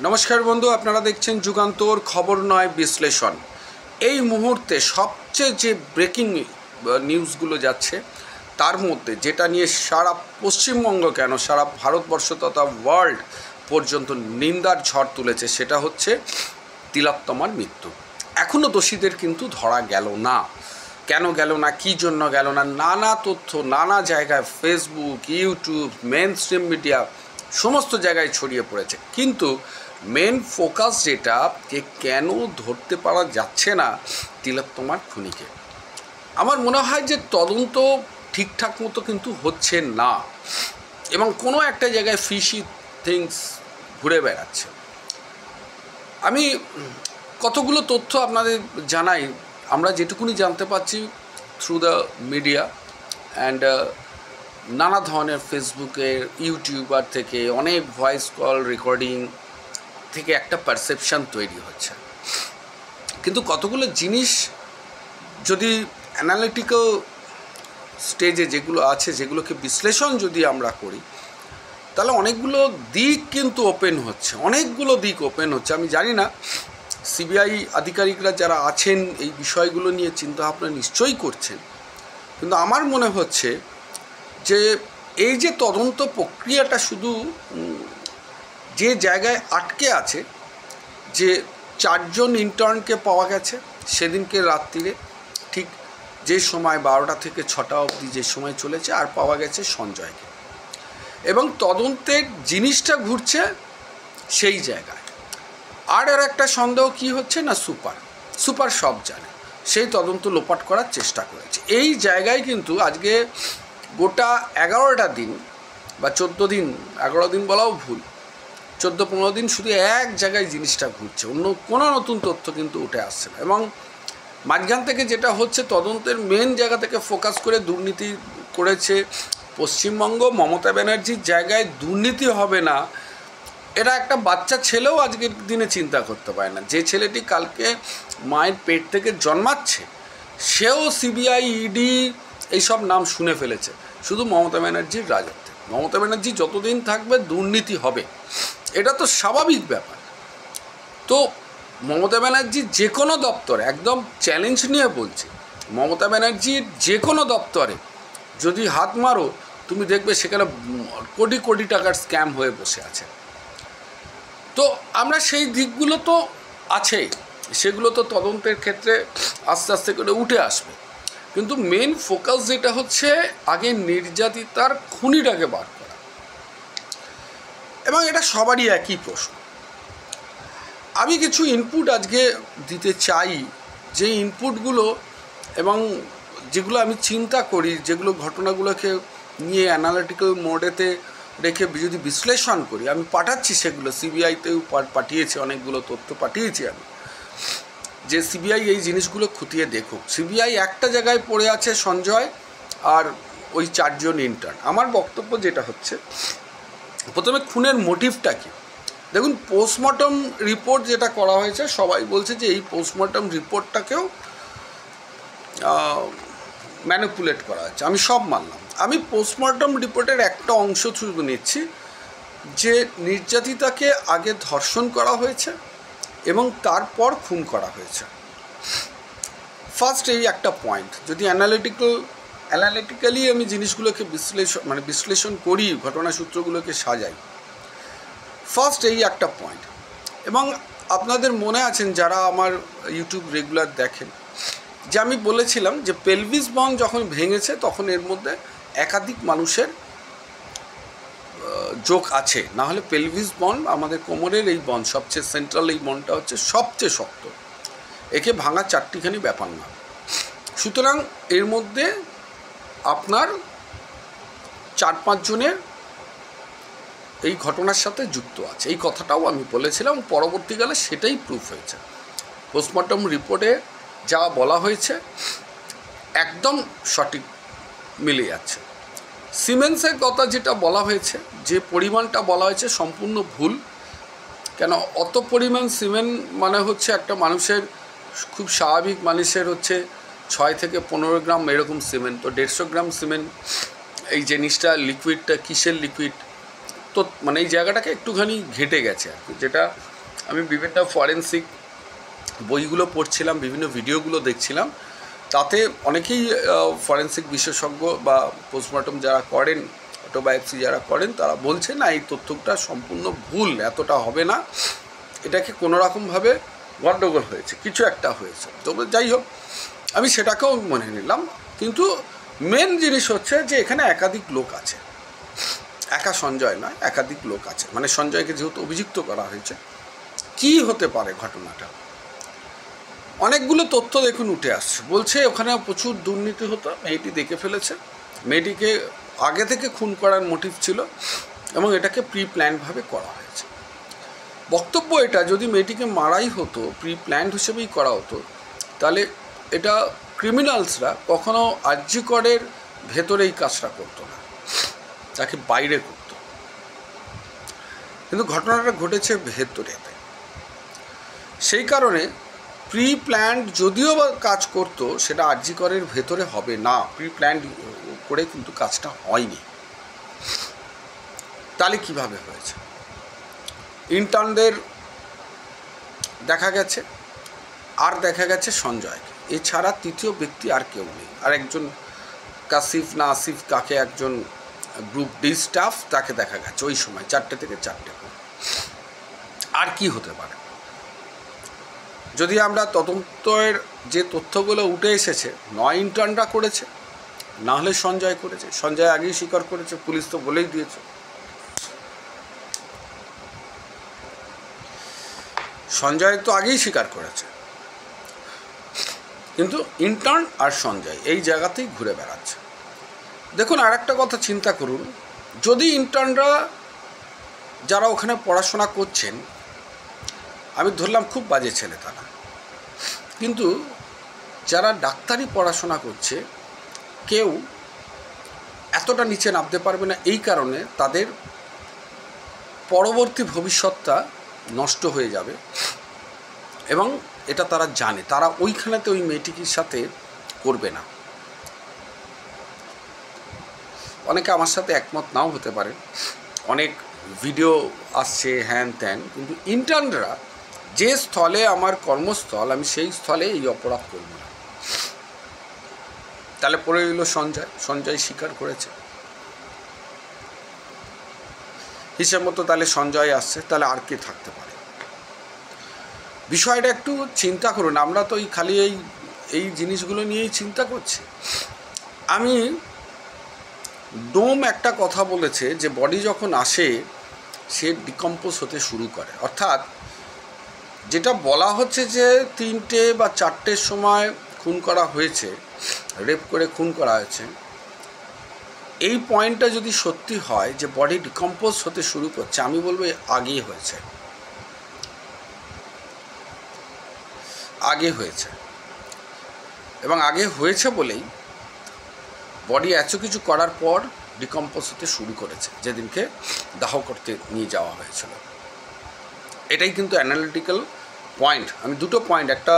নমস্কার বন্ধু, আপনারা দেখছেন যুগান্তর খবর নয় বিশ্লেষণ। এই মুহূর্তে সবচেয়ে যে ব্রেকিং নিউজগুলো যাচ্ছে তার মধ্যে যেটা নিয়ে সারা পশ্চিমবঙ্গ কেন সারা ভারতবর্ষ তথা ওয়ার্ল্ড পর্যন্ত নিন্দার ঝড় তুলেছে সেটা হচ্ছে তিলোত্তমার মৃত্যু। এখনও দোষীদের কিন্তু ধরা গেল না। কেন গেল না, কী জন্য গেল না, নানা তথ্য নানা জায়গায় Facebook, YouTube, mainstream media সমস্ত জায়গায় ছড়িয়ে পড়েছে, কিন্তু মেন ফোকাস যেটা যে কেন ধরতে পারা যাচ্ছে না তিলোত্তমার খুনিকে। আমার মনে হয় যে তদন্ত ঠিকঠাক মতো কিন্তু হচ্ছে না এবং কোনো একটা জায়গায় ফিশি থিংস ঘুরে বেড়াচ্ছে। আমি কতগুলো তথ্য আপনাদের জানাই, আমরা যেটুকুনি জানতে পারছি থ্রু দ্য মিডিয়া অ্যান্ড নানা ধরনের ফেসবুকের ইউটিউবার থেকে অনেক ভয়েস কল রেকর্ডিং থেকে একটা পারসেপশান তৈরি হচ্ছে। কিন্তু কতগুলো জিনিস যদি অ্যানালিটিক্যাল স্টেজে যেগুলো আছে যেগুলোকে বিশ্লেষণ যদি আমরা করি তাহলে অনেকগুলো দিক কিন্তু ওপেন হচ্ছে, অনেকগুলো দিক ওপেন হচ্ছে। আমি জানি না সিবিআই আধিকারিকরা যারা আছেন এই বিষয়গুলো নিয়ে চিন্তাভাবনা নিশ্চয়ই করছেন, কিন্তু আমার মনে হচ্ছে যে এই যে তদন্ত প্রক্রিয়াটা শুধু যে জায়গায় আটকে আছে, যে 4 জন ইন্টার্নকে পাওয়া গেছে সেদিনকে রাত্রিরে ঠিক যে সময় 12টা থেকে 6টা অবধি যে সময় চলেছে, আর পাওয়া গেছে সঞ্জয়কে, এবং তদন্তের জিনিসটা ঘুরছে সেই জায়গায়। আর একটা সন্দেহ কি হচ্ছে না, সুপার সব জানে, সেই তদন্ত লোপাট করার চেষ্টা করেছে। এই জায়গায় কিন্তু আজকে গোটা 11টা দিন বা 14 দিন, 11 দিন বলাও ভুল, 14-15 দিন শুধু এক জায়গায় জিনিসটা ঘুরছে, অন্য কোনো নতুন তথ্য কিন্তু উঠে আসছে না। এবং মাঝখান থেকে যেটা হচ্ছে, তদন্তের মেন জায়গা থেকে ফোকাস করে দুর্নীতি করেছে পশ্চিমবঙ্গ। মমতা ব্যানার্জির জায়গায় দুর্নীতি হবে না এটা একটা বাচ্চা ছেলেও আজকের দিনে চিন্তা করতে পারে না। যে ছেলেটি কালকে মায়ের পেট থেকে জন্মাচ্ছে সেও সিবিআই, ইডি এইসব নাম শুনে ফেলেছে শুধু মমতা ব্যানার্জির রাজত্বে। মমতা ব্যানার্জি যতদিন থাকবে দুর্নীতি হবে, এটা তো স্বাভাবিক ব্যাপার। তো মমতা ব্যানার্জির যে কোনো দপ্তরে, একদম চ্যালেঞ্জ নিয়ে বলছি, মমতা ব্যানার্জির যে কোনো দপ্তরে যদি হাত মারো তুমি দেখবে সেখানে কোটি কোটি টাকার স্ক্যাম হয়ে বসে আছে। তো আমরা সেই দিকগুলো তো আছেই, সেগুলো তো তদন্তের ক্ষেত্রে আস্তে আস্তে করে উঠে আসবে, কিন্তু মেন ফোকাস যেটা হচ্ছে আগে নির্যাতিতার খুনিটাকে বার করা। এবং এটা সবারই একই প্রশ্ন। আমি কিছু ইনপুট আজকে দিতে চাই, যে ইনপুটগুলো এবং যেগুলো আমি চিন্তা করি, যেগুলো ঘটনাগুলোকে নিয়ে অ্যানালিটিক্যাল মোডেতে রেখে যদি বিশ্লেষণ করি, আমি পাঠাচ্ছি সেগুলো সিবিআইতেও পাঠিয়েছি, অনেকগুলো তথ্য পাঠিয়েছি আমি, যে সিবিআই এই জিনিসগুলো খুঁটিয়ে দেখুক। সিবিআই একটা জায়গায় পড়ে আছে সঞ্জয় আর ওই 4 জন ইন্টার্ন। আমার বক্তব্য যেটা হচ্ছে, প্রথমে খুনের মোটিভটা কী দেখুন। পোস্টমর্টম রিপোর্ট যেটা করা হয়েছে, সবাই বলছে যে এই পোস্টমর্টম রিপোর্টটাকেও ম্যানিপুলেট করা হয়েছে। আমি সব মানলাম। আমি পোস্টমর্টম রিপোর্টের একটা অংশ শুধু নিচ্ছি, যে নির্যাতিতাকে আগে ধর্ষণ করা হয়েছে এবং তারপর খুন করা হয়েছে। ফার্স্ট এই একটা পয়েন্ট, যদি অ্যানালিটিক্যালি আমি জিনিসগুলোকে বিশ্লেষণ করি, ঘটনা সূত্রগুলোকে সাজাই, ফার্স্ট এই একটা পয়েন্ট। এবং আপনাদের মনে আছেন যারা আমার ইউটিউব রেগুলার দেখেন, যে আমি বলেছিলাম যে পেলভিস বন যখন ভেঙেছে তখন এর মধ্যে একাধিক মানুষের যোগ আছে, না হলে পেলভিস বন আমাদের কোমরের এই বন, সবচেয়ে সেন্ট্রাল এই বনটা হচ্ছে সবচেয়ে শক্ত, একে ভাঙা 4টিখানি ব্যাপার না। সুতরাং এর মধ্যে আপনার 4-5 জনের এই ঘটনার সাথে যুক্ত আছে, এই কথাটাও আমি বলেছিলাম। পরবর্তীকালে সেটাই প্রুফ হয়েছে। পোস্টমর্টম রিপোর্টে যা বলা হয়েছে একদম সঠিক মিলে যাচ্ছে। সিমেন্সের কথা যেটা বলা হয়েছে, যে পরিমাণটা বলা হয়েছে সম্পূর্ণ ভুল। কেন অত পরিমাণ সিমেন্ট মানে হচ্ছে একটা মানুষের, খুব স্বাভাবিক মানুষের হচ্ছে 6 থেকে 15 গ্রাম এরকম সিমেন্ট, তো 150 গ্রাম সিমেন্ট এই জিনিসটা লিকুইডটা কিসের লিকুইড, মানে এই জায়গাটাকে একটুখানি ঘেঁটে গেছে আর কি, যেটা আমি বিভিন্ন ফরেন্সিক বইগুলো পড়ছিলাম, বিভিন্ন ভিডিওগুলো দেখছিলাম, তাতে অনেকেই ফরেন্সিক বিশেষজ্ঞ বা পোস্টমর্টম যারা করেন, অটোবায়োপসি যারা করেন, তারা বলছে না এই তথ্যটা সম্পূর্ণ ভুল, এতটা হবে না, এটাকে কোনোরকমভাবে গণ্ডগোল হয়েছে, কিছু একটা হয়েছে। তবে যাই হোক, আমি সেটাকেও মনে নিলাম। কিন্তু মেন জিনিস হচ্ছে যে এখানে একাধিক লোক আছে, একা সঞ্জয় নয়, একাধিক লোক আছে। মানে সঞ্জয়কে যেহেতু অভিযুক্ত করা হয়েছে, কি হতে পারে ঘটনাটা? অনেকগুলো তথ্য দেখুন উঠে আসছে। বলছে ওখানে প্রচুর দুর্নীতি হতো, মেয়েটি দেখে ফেলেছে, মেয়েটিকে আগে থেকে খুন করার মোটিভ ছিল এবং এটাকে প্রি প্ল্যানভাবে করা হয়েছে। বক্তব্য এটা, যদি মেয়েটিকে মারাই হতো, প্রি প্ল্যান্ড হিসেবেই করা হতো, তাহলে এটা ক্রিমিনালসরা কখনো আরজিকরের ভেতরেই কাজটা করতো না, তাকে বাইরে করতো। কিন্তু ঘটনাটা ঘটেছে ভেতরেতে, সেই কারণে প্রি প্ল্যান্ড যদিও বা কাজ করতো, সেটা আরজিকরের ভেতরে হবে না, প্রি প্ল্যান্ড করে কিন্তু কাজটা হয়নি। তাহলে কিভাবে হয়েছে? ইন্টার্নদের দেখা গেছে, আর দেখা গেছে সঞ্জয়কে, এছাড়া তৃতীয় ব্যক্তি আর কেউ নেই। আর একজন কাসিফ না আসিফ কাকে, একজন গ্রুপ ডি স্টাফ, তাকে দেখা গেছে ওই সময় 4টে থেকে 4টে। আর কি হতে পারে? যদি আমরা তদন্তের যে তথ্যগুলো উঠে এসেছে, নয় ইন্টার্নরা করেছে, না হলে সঞ্জয় করেছে। সঞ্জয় আগেই স্বীকার করেছে, পুলিশ তো বলেই দিয়েছে। সঞ্জয় তো আগেই স্বীকার করেছে, কিন্তু ইন্টার্ন আর সঞ্জয় এই জায়গাতেই ঘুরে বেড়াচ্ছে। দেখুন, আর একটা কথা চিন্তা করুন, যদি ইন্টার্নরা যারা ওখানে পড়াশোনা করছেন, আমি ধরলাম খুব বাজে ছেলে তারা, কিন্তু যারা ডাক্তারি পড়াশোনা করছে কেউ এতটা নিচে নামতে পারবে না, এই কারণে তাদের পরবর্তী ভবিষ্যৎটা নষ্ট হয়ে যাবে এবং এটা তারা জানে, তারা ওইখানেতে ওই মেয়েটির সাথে করবে না। অনেকে আমার সাথে একমত নাও হতে পারে, অনেক ভিডিও আসছে হ্যান ত্যান, কিন্তু ইন্টার্নরা যে স্থলে আমার কর্মস্থল, আমি সেই স্থলে এই অপরাধ করব না। তাহলে পড়ে রইল সঞ্জয় স্বীকার করেছে হিসেব মতো, তাহলে সঞ্জয় আসছে, তাহলে আর কে থাকতে পারে? বিষয়টা একটু চিন্তা করুন। আমরা তো খালি এই জিনিসগুলো নিয়েই চিন্তা করছি। আমি ডোম একটা কথা বলেছে যে বডি যখন আসে সে ডিকম্পোজ হতে শুরু করে, অর্থাৎ যেটা বলা হচ্ছে যে 3টে বা 4টের সময় খুন করা হয়েছে, রেপ করে খুন করা হয়েছে, এই পয়েন্টটা যদি সত্যি হয় যে বডি ডিকম্পোজ হতে শুরু করছে, আমি বলবো আগেই হয়েছে, আগে হয়েছে। এবং আগে হয়েছে বলেই বডি এত কিছু করার পর ডিকম্পোজ হতে শুরু করেছে যেদিনকে দাহ করতে নিয়ে যাওয়া হয়েছিল। এটাই কিন্তু অ্যানালিটিক্যাল পয়েন্ট। আমি দুটো পয়েন্ট, একটা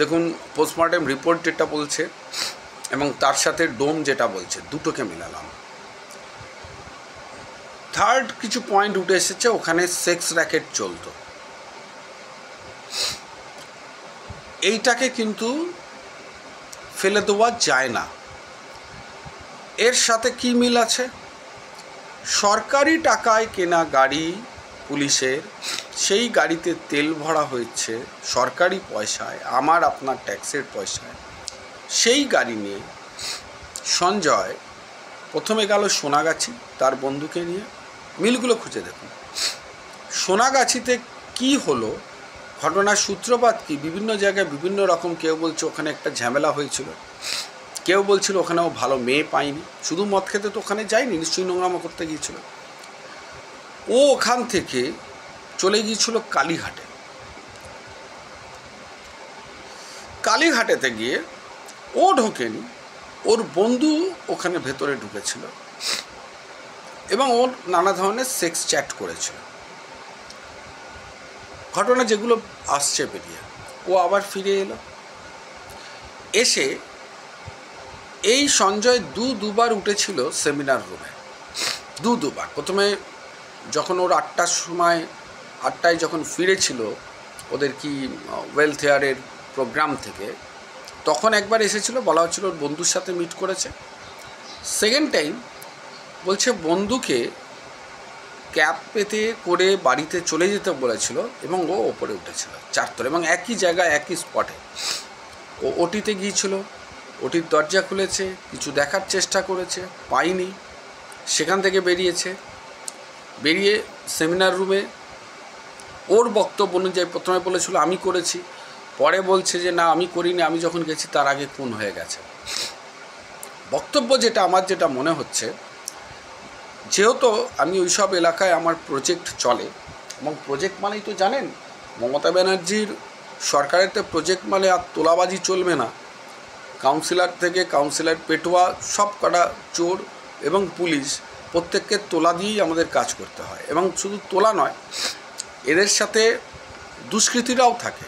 দেখুন পোস্টমর্টেম রিপোর্ট যেটা বলছে এবং তার সাথে ডোম যেটা বলছে, দুটোকে মেলালাম। থার্ড কিছু পয়েন্ট উঠে এসেছে, ওখানে সেক্স র্যাকেট চলতো। এইটাকে কিন্তু ফেলে দেওয়া যায় না। এর সাথে কি মিল আছে? সরকারি টাকায় কেনা গাড়ি পুলিশের, সেই গাড়িতে তেল ভরা হয়েছে সরকারি পয়সায়, আমার আপনার ট্যাক্সের পয়সায়। সেই গাড়ি নিয়ে সঞ্জয় প্রথমে গেল সোনাগাছি তার বন্ধুকে নিয়ে। মিলগুলো খুঁজে দেখুন, সোনাগাছিতে কি হলো, ঘটনার সূত্রপাত কি, বিভিন্ন জায়গায় বিভিন্ন রকম। কেউ বলছে ওখানে একটা ঝামেলা হয়েছিল, কেউ বলছিল ওখানে ও ভালো মেয়ে পায়নি। শুধু মদ খেতে তো ওখানে যায়নি, নিশ্চয়ই নোংরামো করতে গিয়েছিল। ও ওখান থেকে চলে গিয়েছিল কালীঘাটে। কালীঘাটেতে গিয়ে ও ঢোকেনি, ওর বন্ধু ওখানে ভেতরে ঢুকেছিল এবং ওর নানা ধরনের সেক্স চ্যাট করেছিল। ঘটনা যেগুলো আসছে বেরিয়ে, ও আবার ফিরে এলো। এসে এই সঞ্জয় দুবার উঠেছিল সেমিনার রুমে, দুবার। প্রথমে যখন ওর 8টার সময় 8টায় যখন ফিরেছিল ওদের কি ওয়েলফেয়ারের প্রোগ্রাম থেকে, তখন একবার এসেছিল, বলা হচ্ছিল ওর বন্ধুর সাথে মিট করেছে। সেকেন্ড টাইম বলছে বন্ধুকে ক্যাব পেতে করে বাড়িতে চলে যেতে বলেছিল এবং ও ওপরে উঠেছিল 4 তলা, এবং একই জায়গায় একই স্পটে ও ওটিতে গিয়েছিল। ওটির দরজা খুলেছে, কিছু দেখার চেষ্টা করেছে, পায়নি, সেখান থেকে বেরিয়ে সেমিনার রুমে ওর বক্তব্য অনুযায়ী প্রথমে বলেছিল আমি করেছি, পরে বলছে যে না আমি করিনি, আমি যখন গেছি তার আগে খুন হয়ে গেছে। বক্তব্য আমার যেটা মনে হচ্ছে, যেহেতু আমি ওইসব এলাকায় আমার প্রজেক্ট চলে, এবং প্রজেক্ট মানেই তো জানেন মমতা ব্যানার্জির সরকারের তো প্রজেক্ট মানে আর তোলাবাজি চলবে না। কাউন্সিলর থেকে কাউন্সিলর পেটোয়া সব কটা চোর এবং পুলিশ প্রত্যেককে তোলা দিয়েই আমাদের কাজ করতে হয়, এবং শুধু তোলা নয়, এদের সাথে দুষ্কৃতীরাও থাকে।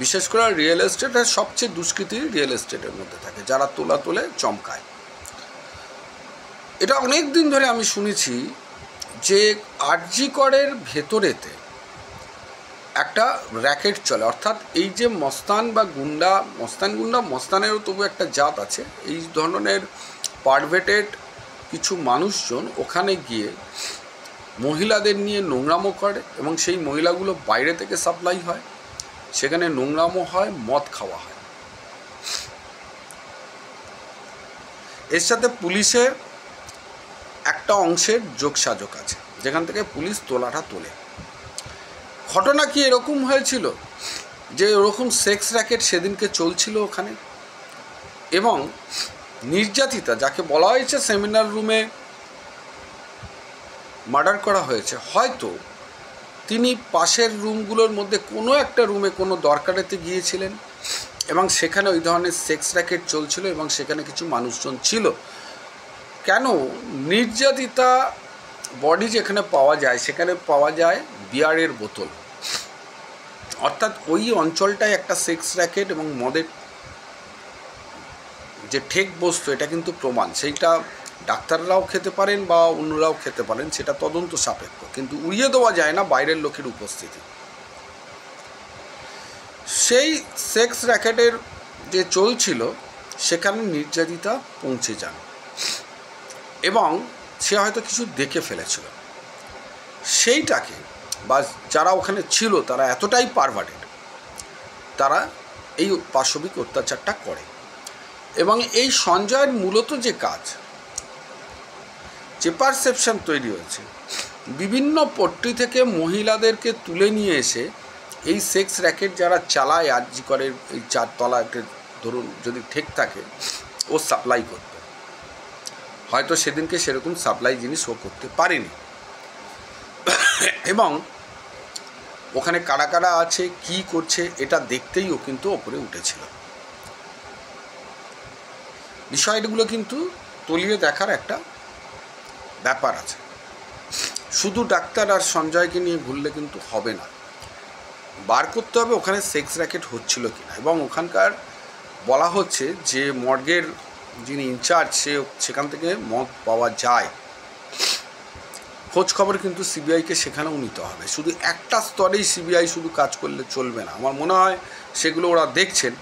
বিশেষ করে রিয়েল এস্টেটের সবচেয়ে দুষ্কৃতি রিয়েল এস্টেটের মধ্যে থাকে, যারা তোলে চমকায়। এটা অনেক দিন ধরে আমি শুনেছি যে আরজি করের ভেতরেতে একটা র্যাকেট চলে, অর্থাৎ এই যে মস্তান বা গুন্ডা, মস্তানেরও তবু একটা জাত আছে, এই ধরনের পারভেটেড কিছু মানুষজন ওখানে গিয়ে মহিলাদের নিয়ে নোংরামো করে, এবং সেই মহিলাগুলো বাইরে থেকে সাপ্লাই হয়, সেখানে নোংরামো হয়, মদ খাওয়া হয়। এর সাথে পুলিশের একটা অংশের যোগসাজক আছে, যেখান থেকে পুলিশ তোলাটা তোলে। ঘটনা কি এরকম হয়েছিল যে ওরকম সেক্স র্যাকেট সেদিনকে চলছিল ওখানে, এবং নির্যাতিতা যাকে বলা হয়েছে সেমিনার রুমে মার্ডার করা হয়েছে, হয়তো তিনি পাশের রুমগুলোর মধ্যে কোনো একটা রুমে কোনো দরকারেতে গিয়েছিলেন, এবং সেখানে ওই ধরনের সেক্স র্যাকেট চলছিল, এবং সেখানে কিছু মানুষজন ছিল। কেন নির্যাতিতা বডি যেখানে পাওয়া যায় সেখানে পাওয়া যায় বিয়ারের বোতল, অর্থাৎ ওই অঞ্চলটায় একটা সেক্স র্যাকেট এবং মদের যে ঠেক বস্তু, এটা কিন্তু প্রমাণ। সেইটা ডাক্তাররাও খেতে পারেন বা অন্যরাও খেতে পারেন, সেটা তদন্ত সাপেক্ষ, কিন্তু উড়িয়ে দেওয়া যায় না বাইরের লোকের উপস্থিতি। সেই সেক্স র্যাকেটের যে চলছিল সেখানে নির্যাতিতা পৌঁছে যান, এবং সে হয়তো কিছু দেখে ফেলেছিল। সেইটাকে বা যারা ওখানে ছিল তারা এতটাই পারভার্টেড, তারা এই পাশবিক অত্যাচারটা করে। এবং এই সঞ্জয়ের মূলত যে কাজ, যে পারসেপশন তৈরি হয়েছে, বিভিন্ন পট্টি থেকে মহিলাদেরকে তুলে নিয়ে এসে এই সেক্স র্যাকেট যারা চালায় আরজি করের এই 4 তলাতে, ধরুন যদি ঠিক থাকে, ও সাপ্লাই করত। হয়তো সেদিনকে সেরকম সাপ্লাই জিনিস ও করতে পারেনি, এবং ওখানে কারা কারা আছে কি করছে এটা দেখতেই ও কিন্তু ওপরে উঠেছিল। বিষয়গুলো কিন্তু তলিয়ে দেখার একটা ব্যাপার আছে। শুধু ডাক্তার আর সঞ্জয়কে নিয়ে ঘুরলে কিন্তু হবে না, বার করতে হবে ওখানে সেক্স র্যাকেট হচ্ছিল কিনা। এবং ওখানকার বলা হচ্ছে যে মর্গের যিনি ইনচার্জ, সেখান থেকে মদ পাওয়া যায়, খোঁজ খবর কিন্তু সিবিআইকে সেখানেও নিতে হবে। শুধু একটা স্তরেই সিবিআই শুধু কাজ করলে চলবে না, আমার মনে হয় সেগুলো ওরা দেখছেন।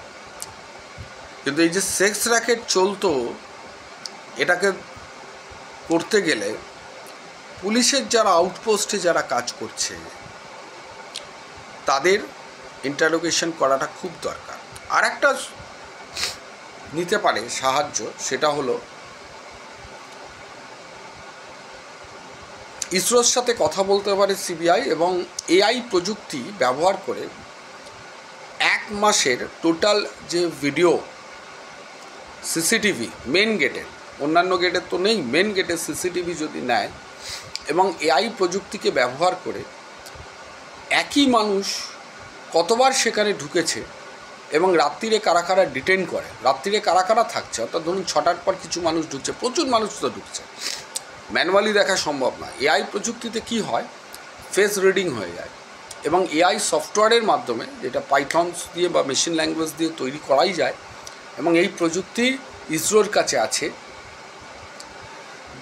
কিন্তু এই যে সেক্স র্যাকেট চলতো, এটাকে করতে গেলে পুলিশের যারা আউটপোস্টে যারা কাজ করছে তাদের ইন্টারোগেশন করাটা খুব দরকার। আর একটা নিতে পারে সাহায্য, সেটা হলো ইসরোর সাথে কথা বলতে পারে সিবিআই, এবং এআই প্রযুক্তি ব্যবহার করে 1 মাসের টোটাল যে ভিডিও সিসিটিভি মেন গেটের, অন্যান্য গেটের তো নেই, মেন গেটের সিসিটিভি যদি নেয়, এবং এআই প্রযুক্তিকে ব্যবহার করে একই মানুষ কতবার সেখানে ঢুকেছে, এবং রাত্রিরে কারা কারা ডিটেন করে, রাত্রিরে কারা কারা থাকছে, অর্থাৎ ধরুন 6টার পর কিছু মানুষ ঢুকছে, প্রচুর মানুষ তো ঢুকছে, ম্যানুয়ালি দেখা সম্ভব না। এআই প্রযুক্তিতে কি হয়, ফেস রিডিং হয়ে যায়, এবং এআই সফটওয়্যারের মাধ্যমে, যেটা পাইথনস দিয়ে বা মেশিন ল্যাঙ্গুয়েজ দিয়ে তৈরি করাই যায়, এবং এই প্রযুক্তি ইসরোর কাছে আছে,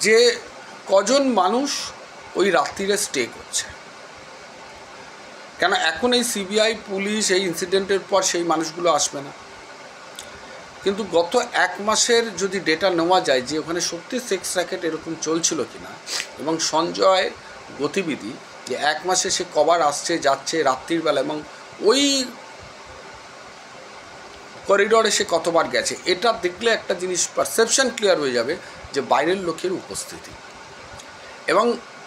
যে কজন মানুষ ওই রাত্রিরে স্টে করছে। কেন এখন এই সিবিআই পুলিশ এই ইনসিডেন্টের পর সেই মানুষগুলো আসবে না? কিন্তু গত 1 মাসের যদি ডেটা নেওয়া যায় যে ওখানে সত্যি সেক্স র্যাকেট এরকম চলছিল কিনা, এবং সঞ্জয়ের গতিবিধি যে 1 মাসে সে কবার আসছে যাচ্ছে রাত্রির বেলা, এবং ওই করিডরে সে কতবার গেছে, এটা দেখলে একটা জিনিস পারসেপশন ক্লিয়ার হয়ে যাবে যে বাইরের লোকের উপস্থিতি। এবং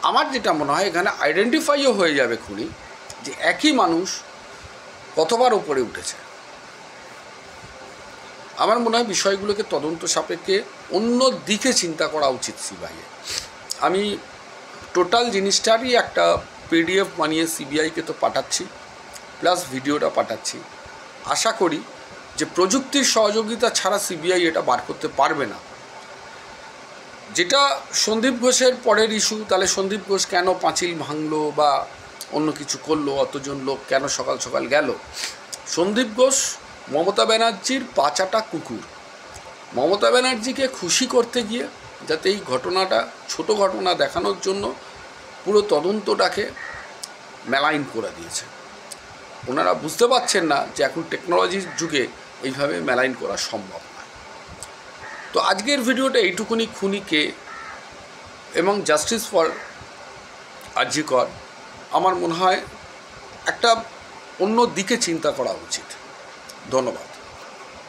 আমার যেটা মনে হয় এখানে আইডেন্টিফাইও হয়ে যাবে খুনি যে একই মানুষ কতবার উপরে উঠেছে। আমার মনে হয় বিষয়গুলোকে তদন্ত সাপেক্ষে অন্য দিকে চিন্তা করা উচিত সিবিআইয়ের। আমি টোটাল জিনিসটারই একটা পিডিএফ বানিয়ে সিবিআইকে তো পাঠাচ্ছি, প্লাস ভিডিওটা পাঠাচ্ছি। আশা করি যে প্রযুক্তির সহযোগিতা ছাড়া সিবিআই এটা বার করতে পারবে না। যেটা সন্দীপ ঘোষের পরের ইস্যু, তাহলে সন্দীপ ঘোষ কেন পাঁচিল ভাঙলো বা অন্য কিছু করলো, অতজন লোক কেন সকাল সকাল গেল? সন্দীপ ঘোষ মমতা ব্যানার্জির পাচাটা কুকুর। মমতা ব্যানার্জিকে খুশি করতে গিয়ে যাতে এই ঘটনাটা ছোট ঘটনা দেখানোর জন্য পুরো তদন্তটাকে মেলাইন করে দিয়েছে। ওনারা বুঝতে পারছেন না যে এখন টেকনোলজির যুগে এইভাবে মেলাইন করা সম্ভব না। তো আজকের ভিডিওটা এইটুকুনি, খুনিকে এবং জাস্টিস ফর আরজি কর আমার মনে হয় একটা অন্য দিকে চিন্তা করা উচিত। ধন্যবাদ।